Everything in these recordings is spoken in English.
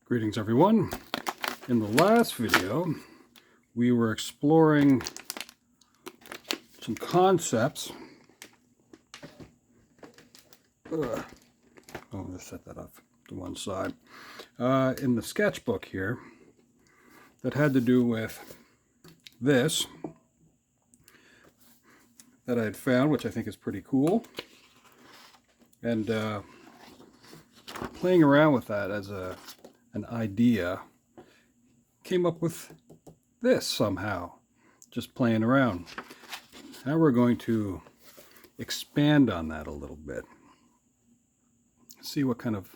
Greetings everyone. In the last video we were exploring some concepts. I'll just set that off to one side. In the sketchbook here that had to do with this that I had found, which I think is pretty cool. And playing around with that as an idea, came up with this somehow, just playing around. Now we're going to expand on that a little bit, see what kind of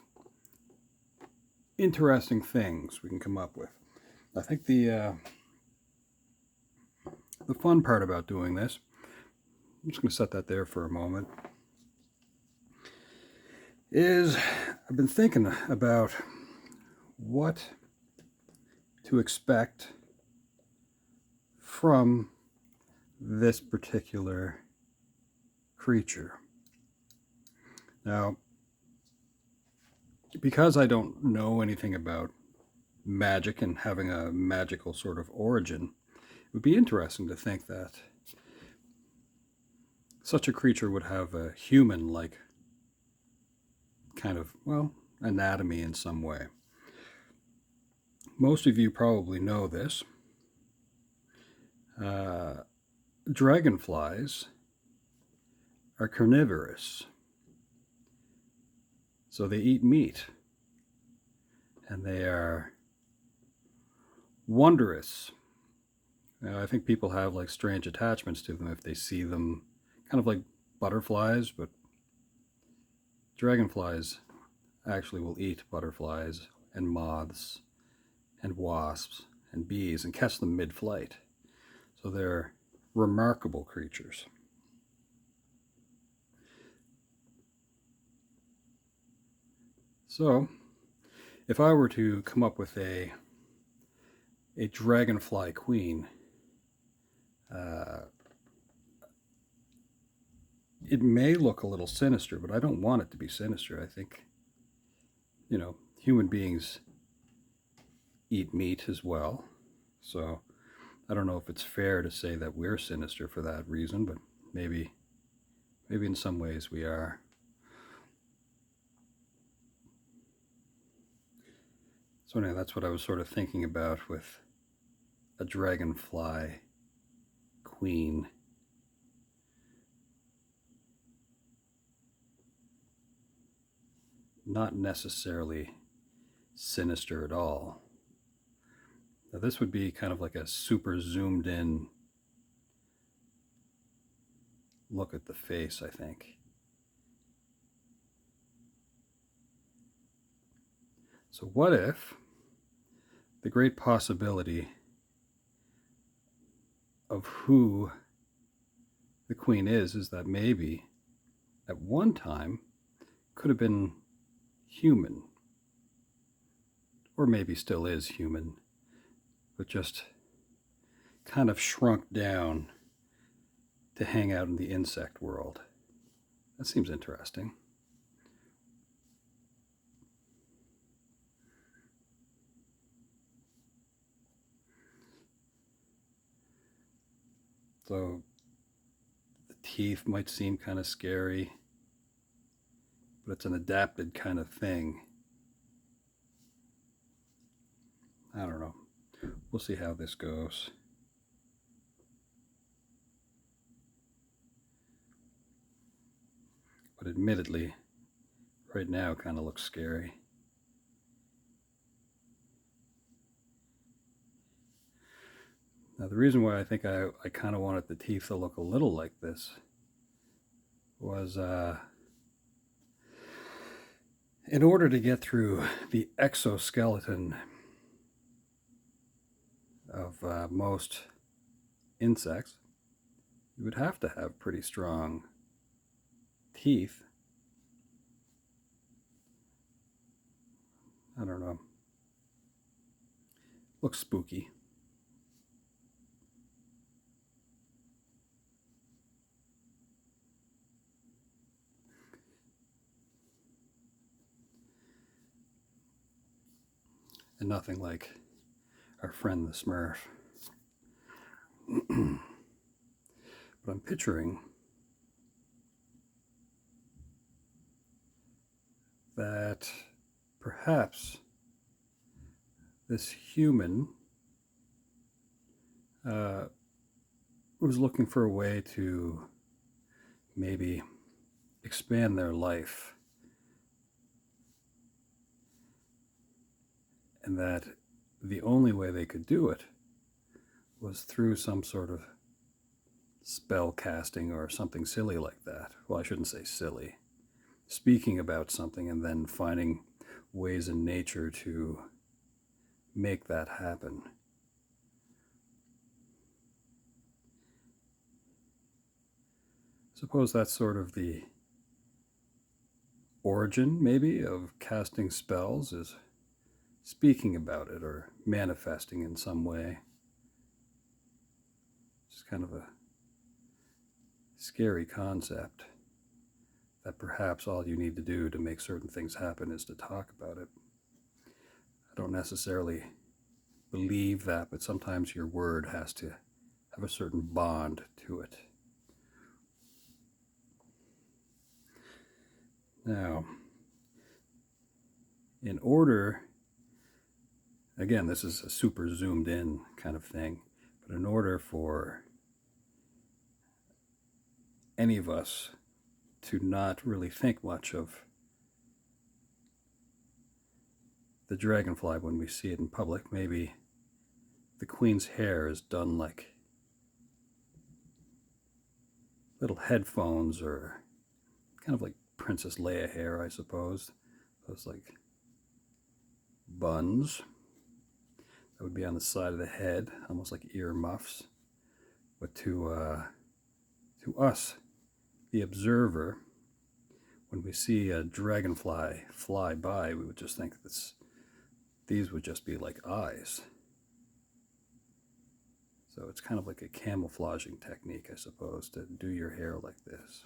interesting things we can come up with. I think the fun part about doing this, I'm just going to set that there for a moment, is I've been thinking about what to expect from this particular creature. Now, because I don't know anything about magic and having a magical sort of origin, it would be interesting to think that such a creature would have a human-like kind of, well, anatomy in some way. Most of you probably know this. Dragonflies are carnivorous. So they eat meat. And they are wondrous. I think people have like strange attachments to them if they see them, kind of like butterflies, but dragonflies actually will eat butterflies and moths and wasps and bees and catch them mid-flight. So they're remarkable creatures. So if I were to come up with a dragonfly queen, it may look a little sinister, but I don't want it to be sinister. I think, human beings eat meat as well. So I don't know if it's fair to say that we're sinister for that reason, but maybe in some ways we are. So anyway, that's what I was sort of thinking about with a dragonfly queen. Not necessarily sinister at all. Now this would be kind of like a super zoomed in look at the face, I think. So what if the great possibility of who the queen is that maybe at one time could have been human, or maybe still is human, but just kind of shrunk down to hang out in the insect world. That seems interesting. So the teeth might seem kind of scary, but it's an adapted kind of thing. I don't know. We'll see how this goes. But admittedly, right now kind of looks scary. Now the reason why I think I kind of wanted the teeth to look a little like this was in order to get through the exoskeleton of most insects, you would have to have pretty strong teeth. I don't know. Looks spooky. and nothing like our friend the Smurf. But I'm picturing that perhaps this human was looking for a way to maybe expand their life, and that the only way they could do it was through some sort of spell casting or something silly like that. Well, I shouldn't say silly. Speaking about something and then finding ways in nature to make that happen. Suppose that's sort of the origin, maybe, of casting spells, is speaking about it or manifesting in some way. It's kind of a scary concept that perhaps all you need to do to make certain things happen is to talk about it. I don't necessarily believe that, but sometimes your word has to have a certain bond to it. Now, in order, again, this is a super zoomed in kind of thing, but in order for any of us to not really think much of the dragonfly when we see it in public, maybe the queen's hair is done like little headphones, or kind of like Princess Leia hair, I suppose. Those like buns that would be on the side of the head, almost like ear muffs. But to us, the observer, when we see a dragonfly fly by, we would just think these would just be like eyes. So it's kind of like a camouflaging technique, I suppose, to do your hair like this.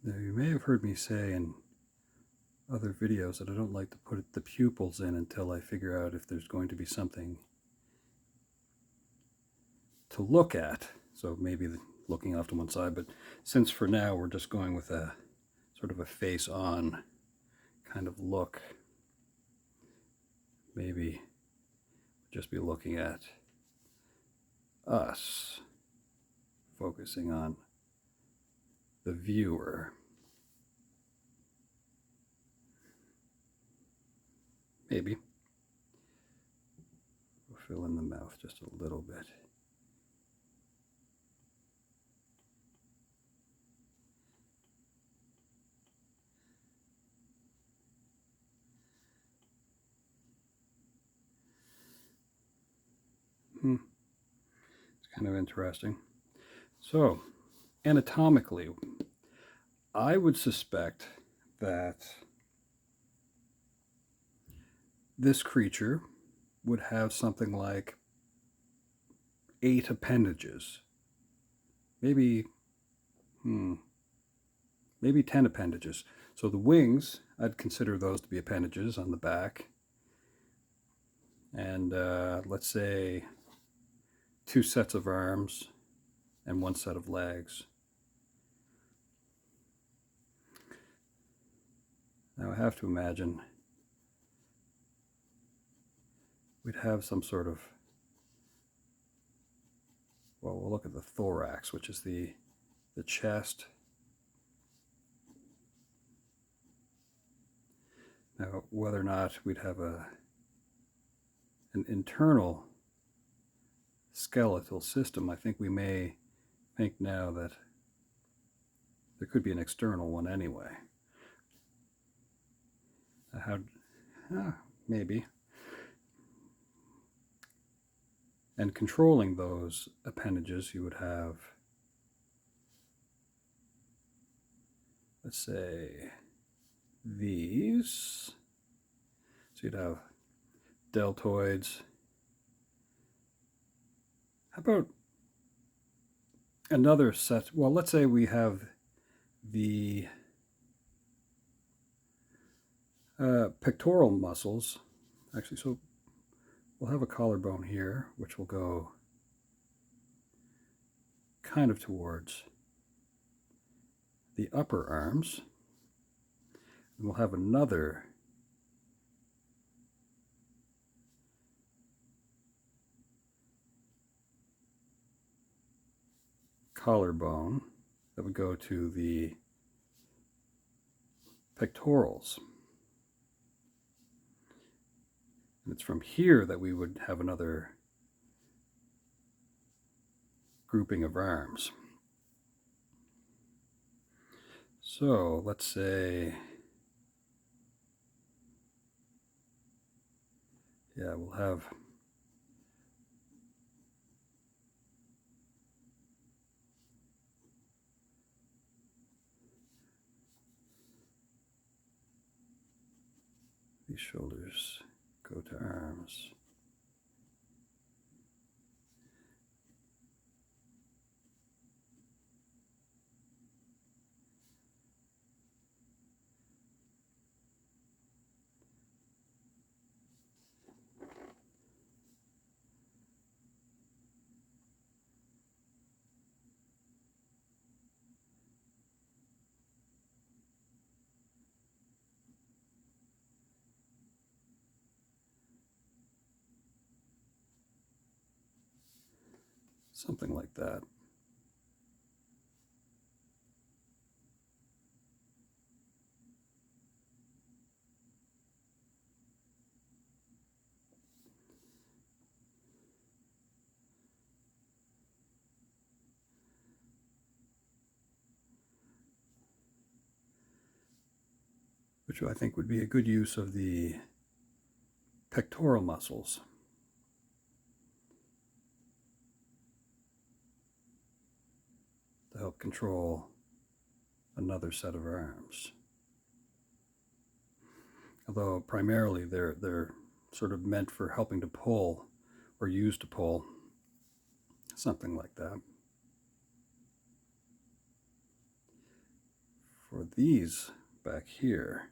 Now, you may have heard me say in other videos that I don't like to put the pupils in until I figure out if there's going to be something to look at. So maybe looking off to one side, but since for now we're just going with a sort of a face-on kind of look, maybe just be looking at us, focusing on the viewer. Maybe we'll fill in the mouth just a little bit. It's kind of interesting. So, anatomically, I would suspect that this creature would have something like 8 appendages. Maybe 10 appendages. So the wings, I'd consider those to be appendages on the back. And let's say 2 sets of arms and 1 set of legs. Now I have to imagine we'd have some sort of, well, we'll look at the thorax, which is the chest. Now, whether or not we'd have an internal skeletal system, I think we may think now that there could be an external one anyway. Maybe. And controlling those appendages, you would have, let's say, these. So you'd have deltoids. How about another set? Well, let's say we have the pectoral muscles. Actually, so we'll have a collarbone here, which will go kind of towards the upper arms. And we'll have another collarbone that would go to the pectorals. And it's from here that we would have another grouping of arms. So let's say, yeah, we'll have these shoulders go to arms. Something like that. Which I think would be a good use of the pectoral muscles. To help control another set of arms. Although primarily they're sort of meant for helping to pull or used to pull, something like that. For these back here,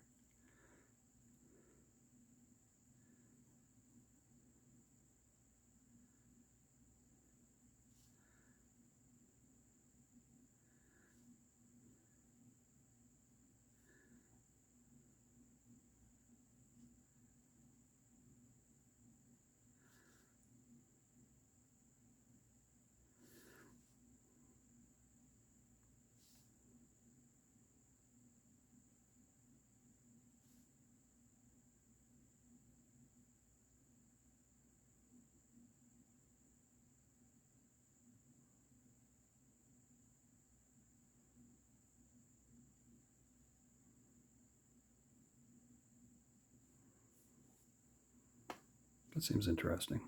that seems interesting.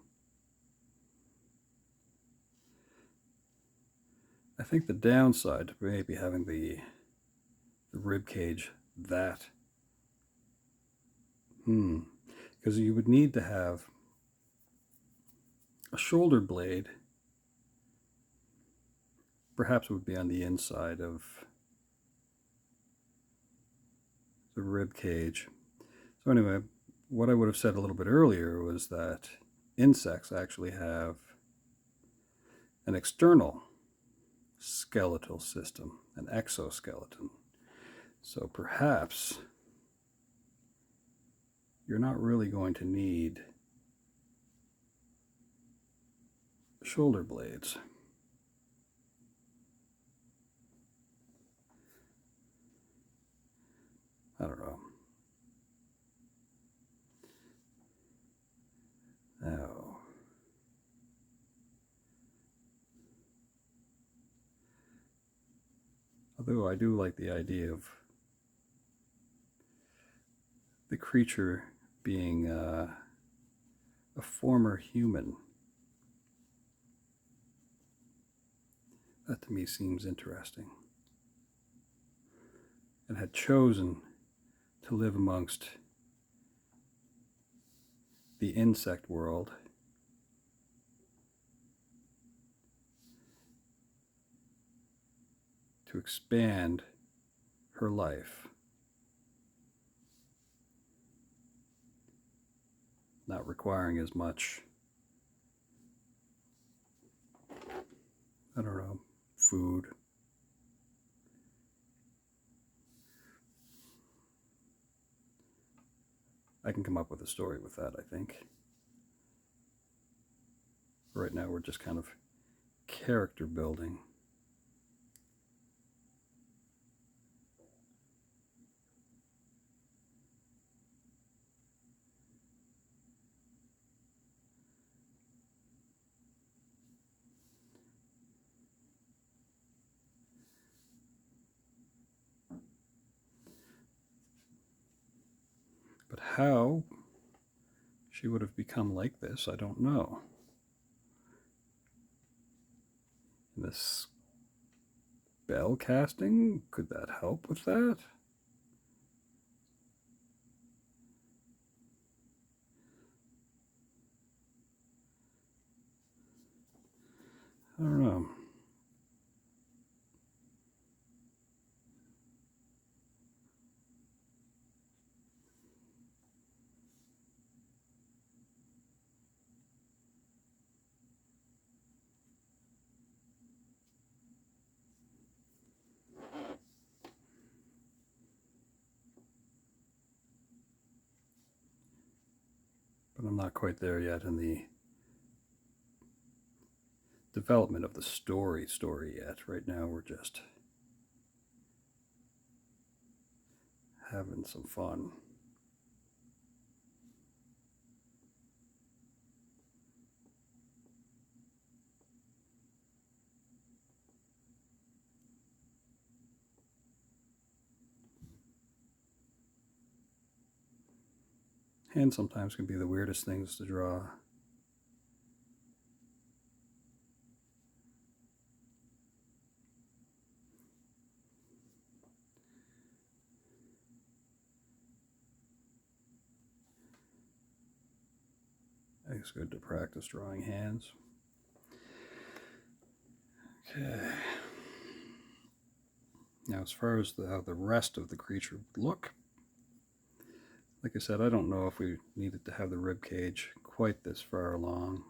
I think the downside to maybe having the rib cage that, because you would need to have a shoulder blade, perhaps it would be on the inside of the rib cage. So anyway, what I would have said a little bit earlier was that insects actually have an external skeletal system, an exoskeleton. So perhaps you're not really going to need shoulder blades. I don't know. Now, although I do like the idea of the creature being a former human. That to me seems interesting. And had chosen to live amongst the insect world to expand her life, not requiring as much, I don't know, food. I can come up with a story with that, I think. Right now we're just kind of character building. But how she would have become like this, I don't know. And this spell casting, could that help with that? I don't know. But I'm not quite there yet in the development of the story yet. Right now we're just having some fun. And sometimes can be the weirdest things to draw. It's good to practice drawing hands. Okay. Now, as far as how the rest of the creature would look, like I said, I don't know if we needed to have the rib cage quite this far along.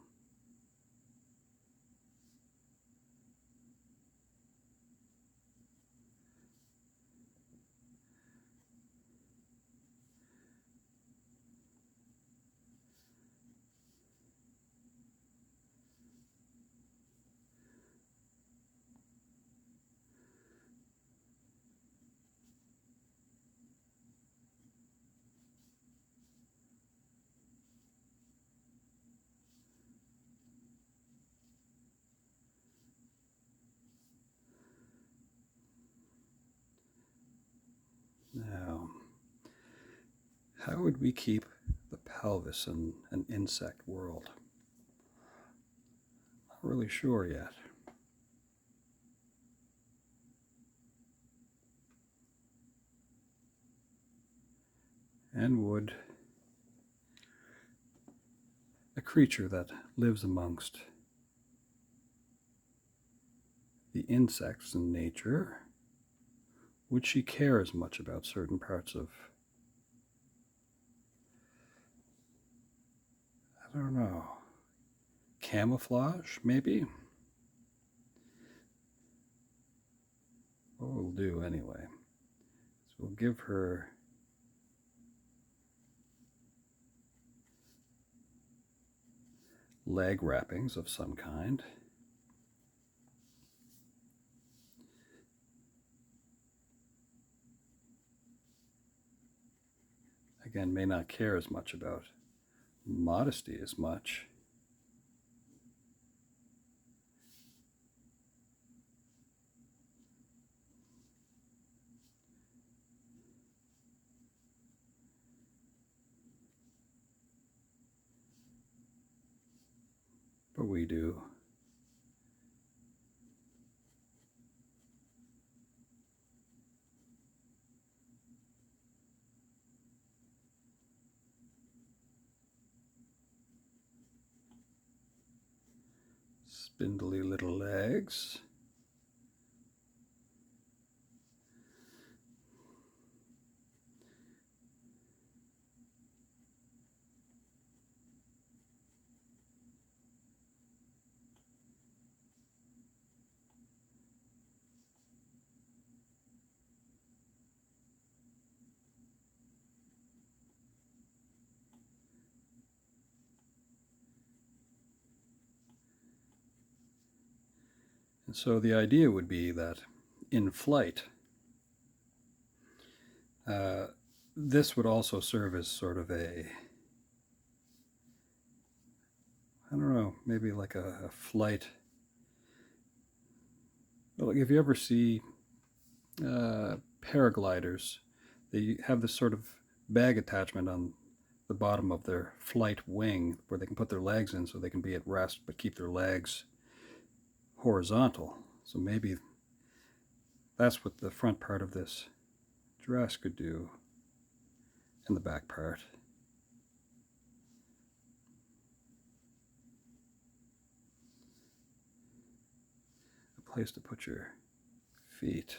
Now, how would we keep the pelvis in an insect world? Not really sure yet. And would a creature that lives amongst the insects in nature, would she care as much about certain parts of, I don't know, camouflage, maybe? What we'll do anyway is we'll give her leg wrappings of some kind. Again, may not care as much about modesty as much. But we do. Spindly little legs. And so the idea would be that in flight, this would also serve as sort of a, I don't know, maybe like a flight. Like if you ever see paragliders, they have this sort of bag attachment on the bottom of their flight wing where they can put their legs in so they can be at rest but keep their legs horizontal. So maybe that's what the front part of this dress could do, and the back part. A place to put your feet.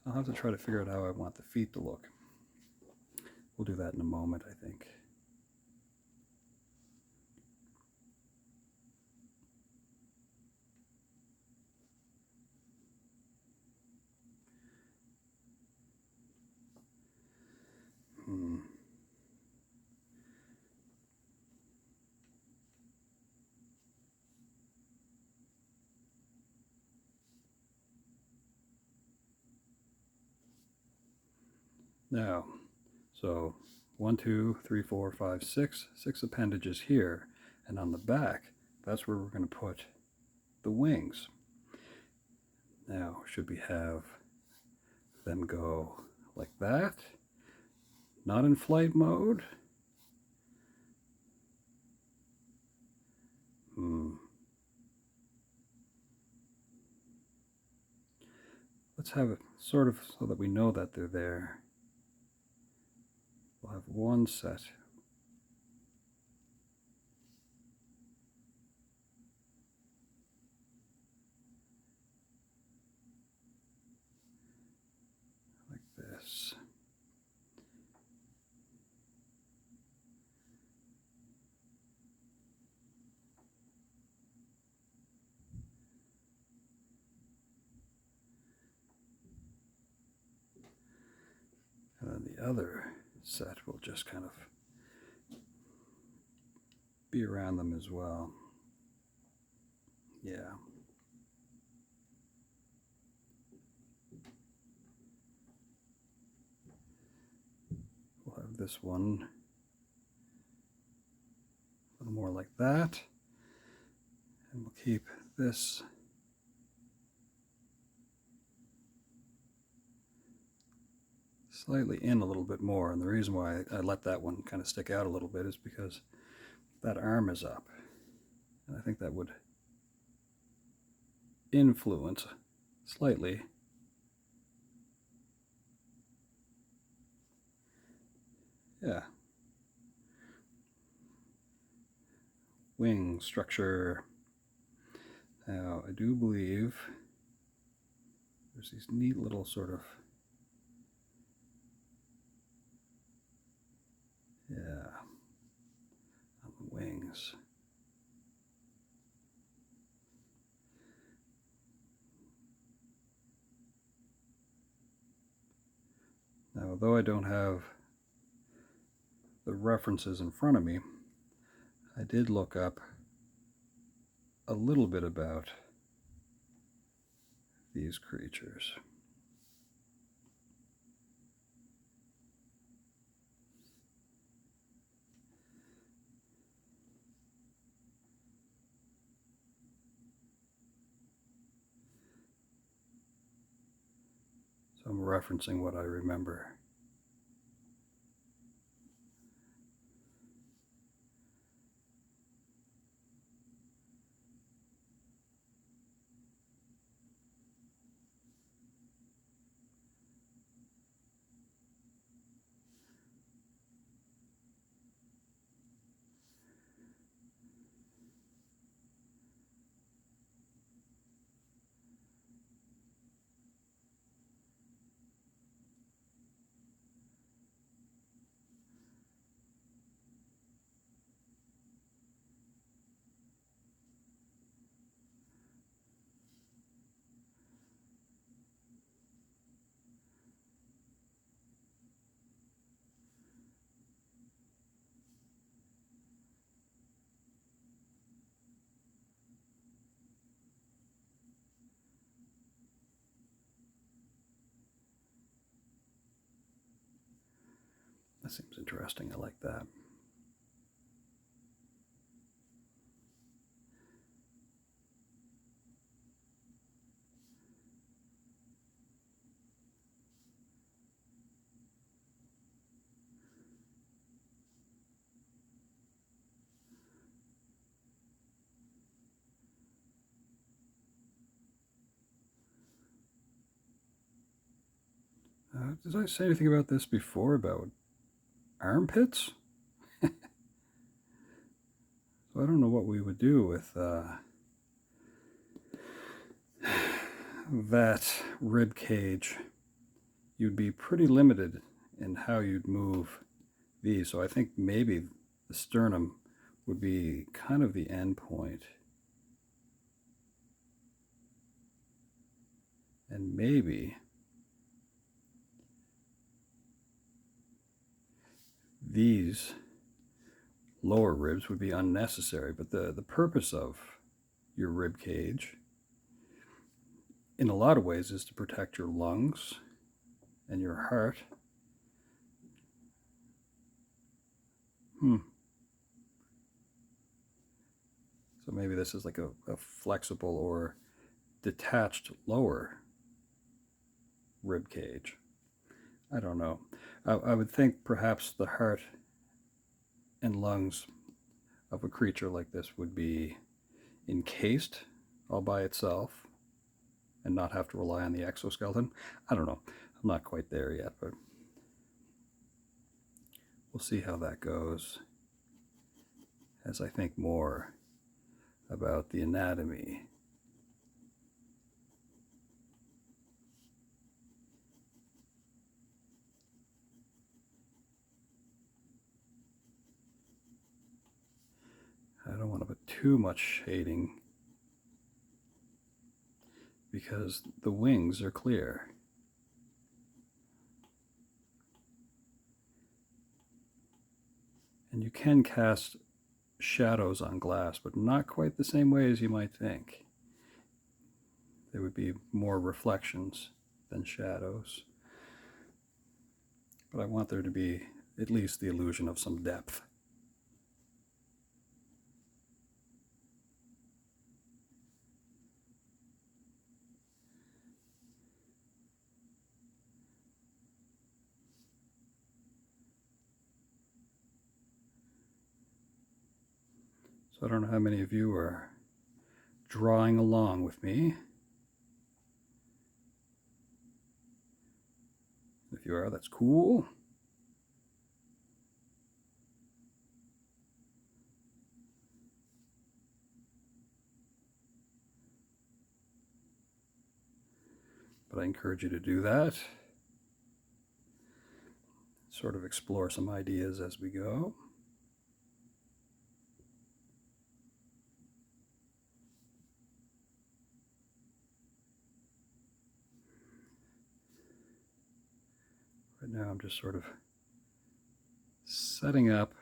I'll have to try to figure out how I want the feet to look. We'll do that in a moment, I think. Now, so 1, 2, 3, 4, 5, 6, 6 appendages here, and on the back, that's where we're going to put the wings. Now, should we have them go like that? Not in flight mode? Let's have it sort of so that we know that they're there. We'll have one set. Like this. And then the other set will just kind of be around them as well. Yeah. We'll have this one a little more like that. And we'll keep this slightly in a little bit more. And the reason why I let that one kind of stick out a little bit is because that arm is up. And I think that would influence slightly wing structure. Now, I do believe there's these neat little sort of, on the wings. Now, although I don't have the references in front of me, I did look up a little bit about these creatures. So I'm referencing what I remember. That seems interesting. I like that. Did I say anything about this before, about armpits? So I don't know what we would do with that rib cage. You'd be pretty limited in how you'd move these. So I think maybe the sternum would be kind of the end point. And maybe these lower ribs would be unnecessary. But the purpose of your rib cage, in a lot of ways, is to protect your lungs and your heart. So maybe this is like a flexible or detached lower rib cage. I don't know. I would think perhaps the heart and lungs of a creature like this would be encased all by itself and not have to rely on the exoskeleton. I don't know. I'm not quite there yet, but we'll see how that goes as I think more about the anatomy. I don't want to put too much shading because the wings are clear. And you can cast shadows on glass, but not quite the same way as you might think. There would be more reflections than shadows. But I want there to be at least the illusion of some depth. So I don't know how many of you are drawing along with me. If you are, that's cool. But I encourage you to do that. Sort of explore some ideas as we go. Right now I'm just sort of setting up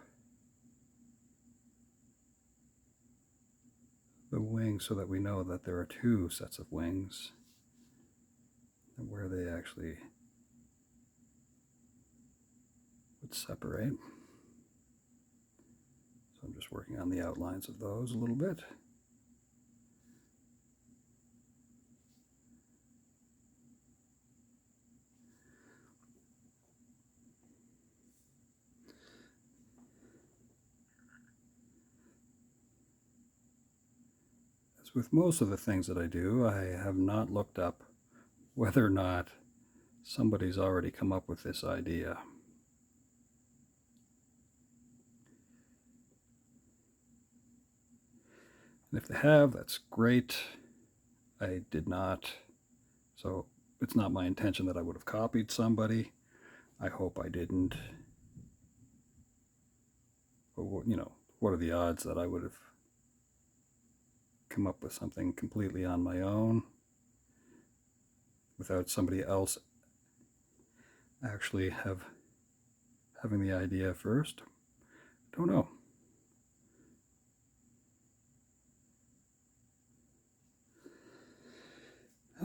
the wing wings so that we know that there are two sets of wings and where they actually would separate. So I'm just working on the outlines of those a little bit. As with most of the things that I do, I have not looked up whether or not somebody's already come up with this idea. And if they have, that's great. I did not, so it's not my intention that I would have copied somebody. I hope I didn't. But, what are the odds that I would have come up with something completely on my own without somebody else actually having the idea first? Don't know.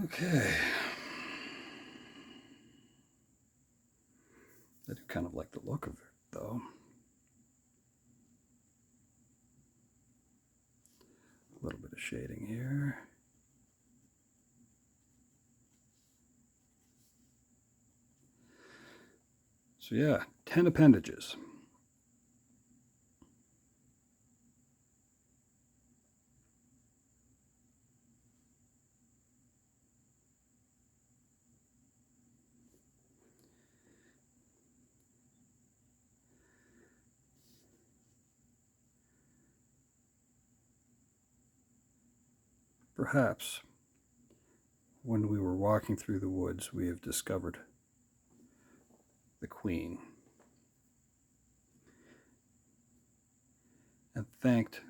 Okay. I do kind of like the look of it, though. A little bit of shading here. So yeah, 10 appendages. Perhaps when we were walking through the woods, we have discovered the queen and thanked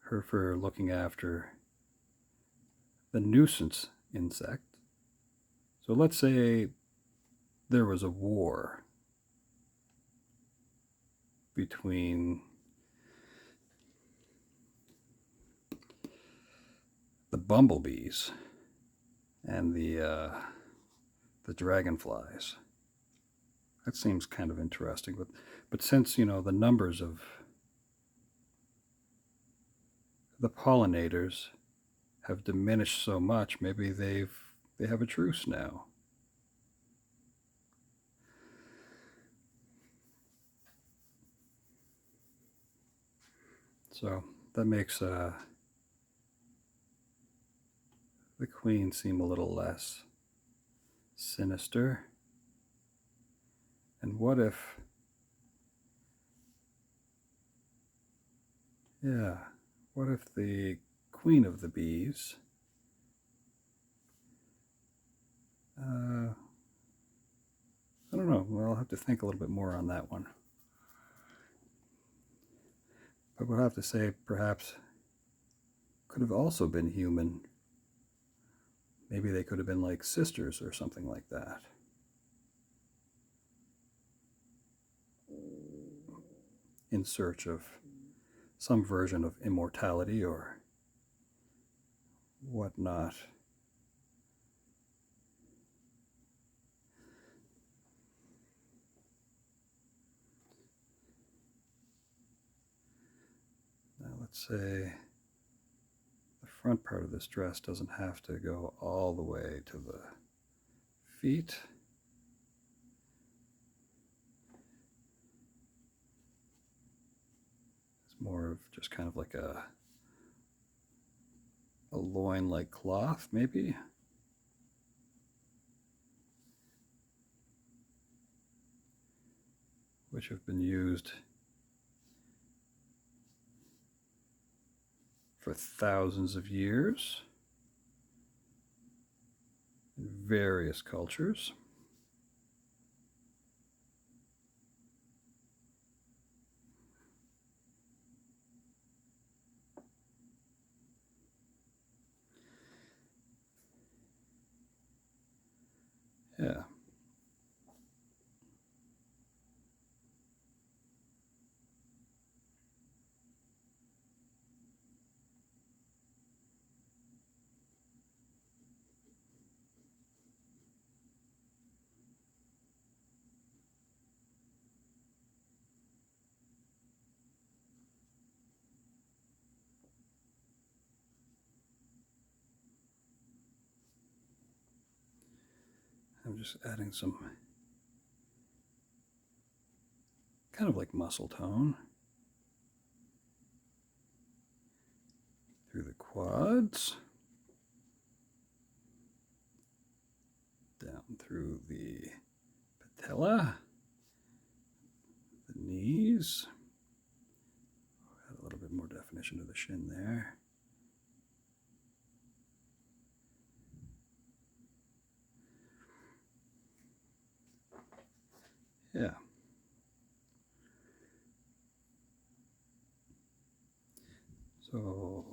her for looking after the nuisance insect. So let's say there was a war between the bumblebees and the dragonflies. That seems kind of interesting, but since the numbers of the pollinators have diminished so much, maybe they have a truce now. So that makes the queen seem a little less sinister. And what if, what if the queen of the bees I don't know. Well, I'll have to think a little bit more on that one. But we'll have to say perhaps could have also been human. Maybe they could have been like sisters or something like that. In search of some version of immortality or whatnot. Now let's say the front part of this dress doesn't have to go all the way to the feet. It's more of just kind of like a loin-like cloth, maybe. Which have been used for thousands of years in various cultures. Yeah. I'm just adding some kind of like muscle tone through the quads, down through the patella, the knees. Add a little bit more definition to the shin there. Yeah. So,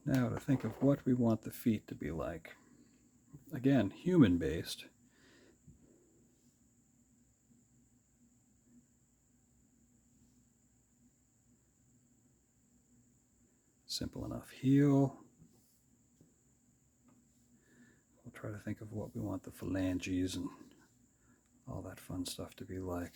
now to think of what we want the feet to be like. Again, human-based. Simple enough heel. We'll try to think of what we want the phalanges and all that fun stuff to be like.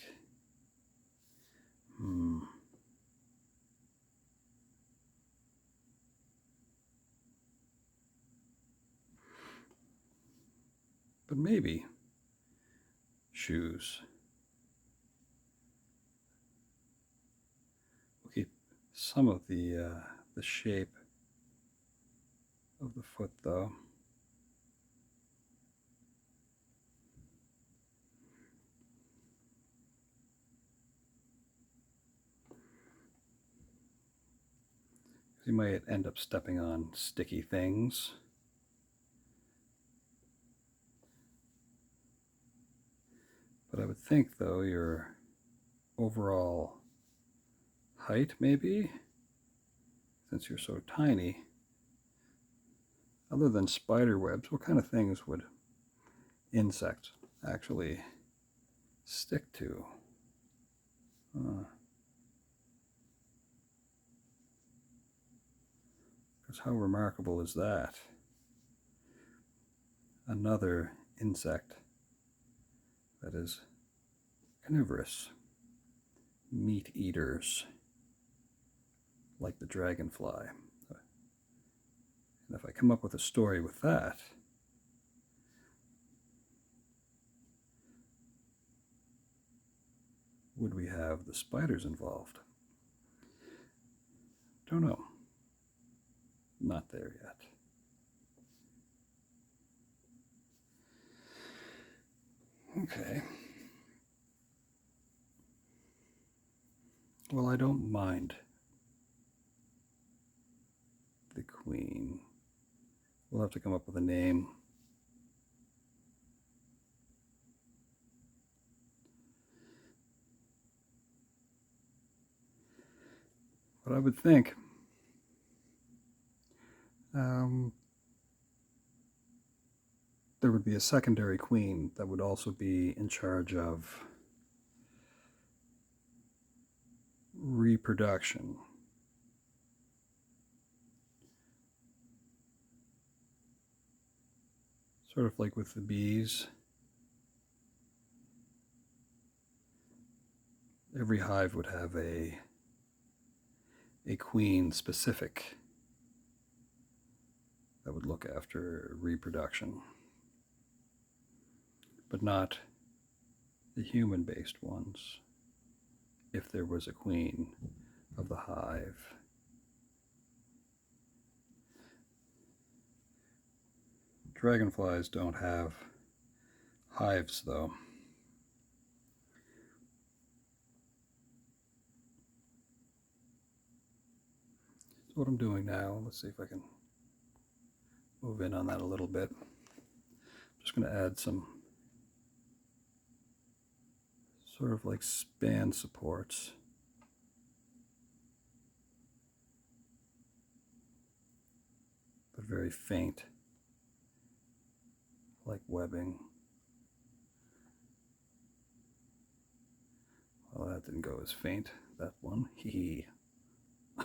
But maybe shoes. We'll keep some of the shape of the foot though. You might end up stepping on sticky things. But I would think, though, your overall height, maybe, since you're so tiny, other than spider webs, what kind of things would insects actually stick to? Because how remarkable is that? Another insect that is carnivorous, meat eaters, like the dragonfly. And if I come up with a story with that, would we have the spiders involved? Don't know. Not there yet. Okay. Well, I don't mind the queen. We'll have to come up with a name. But I would think there would be a secondary queen that would also be in charge of reproduction. Sort of like with the bees. Every hive would have a queen specific that would look after reproduction, but not the human-based ones if there was a queen of the hive. Dragonflies don't have hives, though. So what I'm doing now, let's see if I can move in on that a little bit. I'm just going to add some sort of like span supports. But very faint, like webbing. Well, that didn't go as faint, that one. Hee. So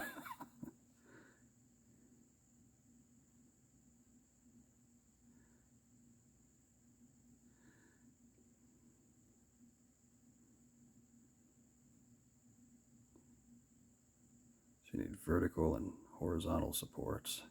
you need vertical and horizontal supports.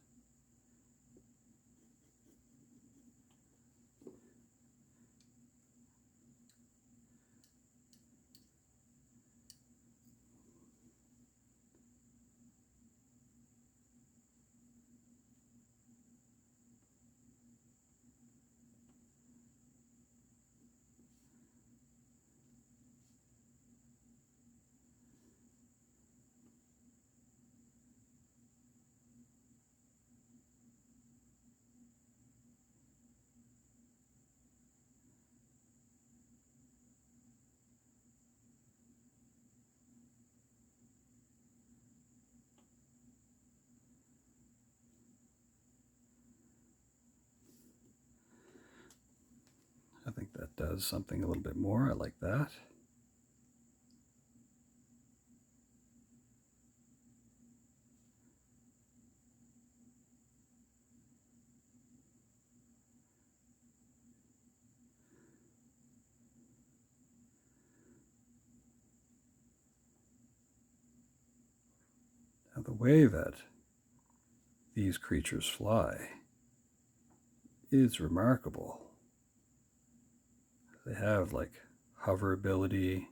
I think that does something a little bit more. I like that. Now, the way that these creatures fly is remarkable. They have like hoverability.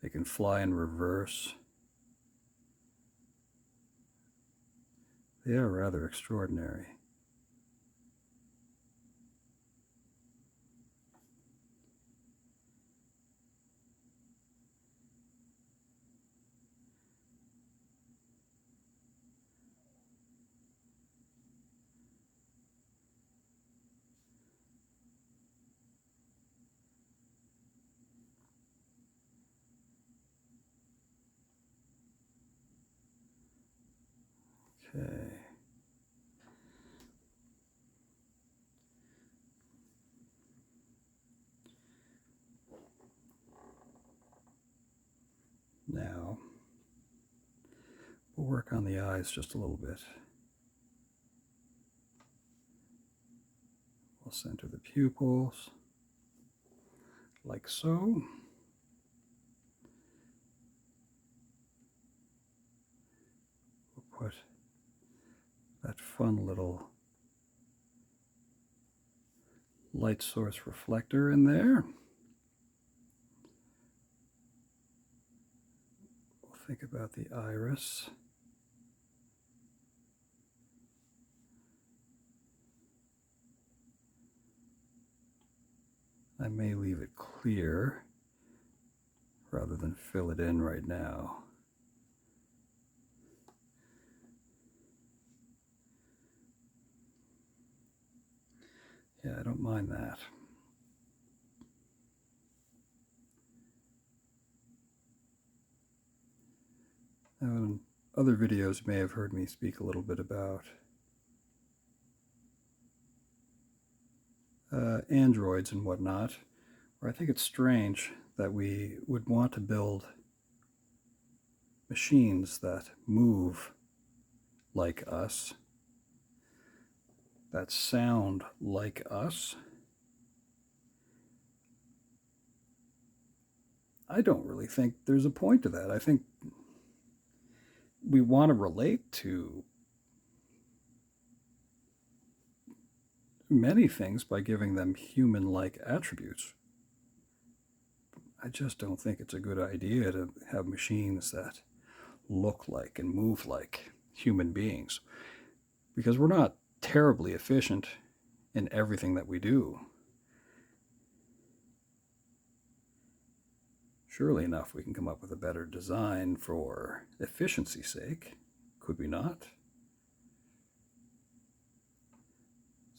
They can fly in reverse. They are rather extraordinary. Okay. Now, we'll work on the eyes just a little bit. We'll center the pupils, like so. We'll put that fun little light source reflector in there. We'll think about the iris. I may leave it clear rather than fill it in right now. Yeah, I don't mind that. Now, in other videos, you may have heard me speak a little bit about androids and whatnot, where I think it's strange that we would want to build machines that move like us, that sound like us. I don't really think there's a point to that. I think we want to relate to many things by giving them human-like attributes. I just don't think it's a good idea to have machines that look like and move like human beings, because we're not terribly efficient in everything that we do. Surely enough, we can come up with a better design for efficiency's sake, could we not?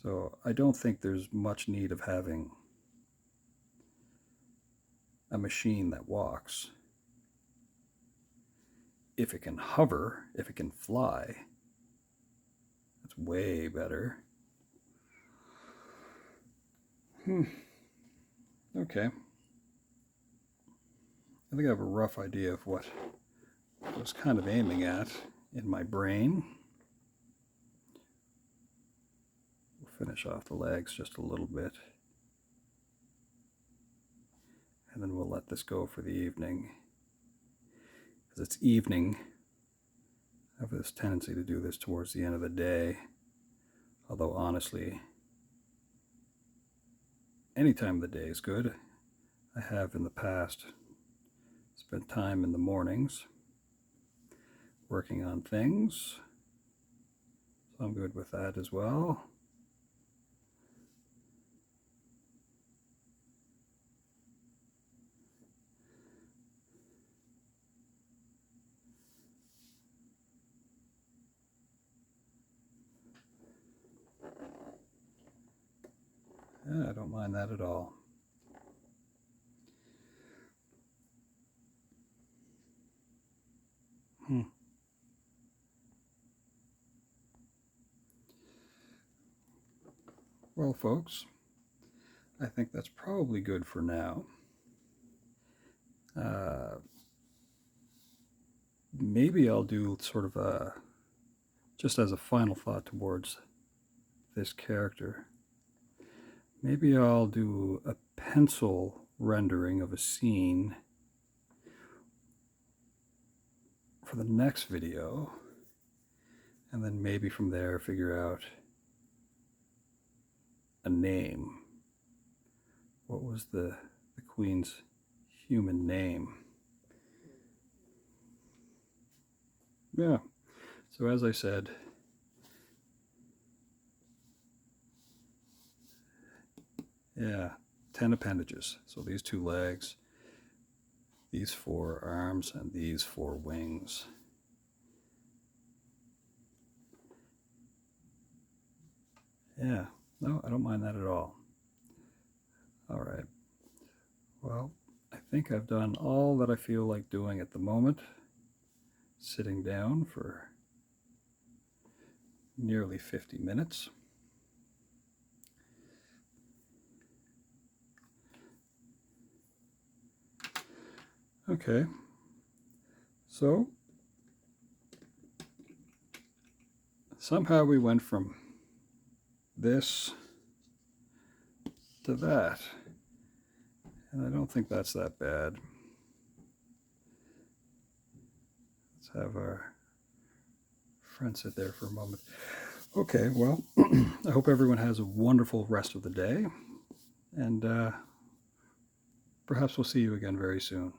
So I don't think there's much need of having a machine that walks. If it can hover, if it can fly, that's way better. Okay. I think I have a rough idea of what I was kind of aiming at in my brain. We'll finish off the legs just a little bit. And then we'll let this go for the evening. Because it's evening. I have this tendency to do this towards the end of the day. Although honestly, any time of the day is good. I have in the past spent time in the mornings working on things. So I'm good with that as well. Yeah, I don't mind that at all. Well, folks, I think that's probably good for now. Maybe I'll do sort of a, just as a final thought towards this character, maybe I'll do a pencil rendering of a scene for the next video, and then maybe from there figure out a name. What was the Queen's human name? Yeah, so as I said, yeah, 10 appendages. So these 2 legs, these 4 arms, and these 4 wings. Yeah, no, I don't mind that at all. All right. Well, I think I've done all that I feel like doing at the moment. Sitting down for nearly 50 minutes. Okay, so somehow we went from this to that, and I don't think that's that bad. Let's have our friend sit there for a moment. Okay, well, I hope everyone has a wonderful rest of the day, and perhaps we'll see you again very soon.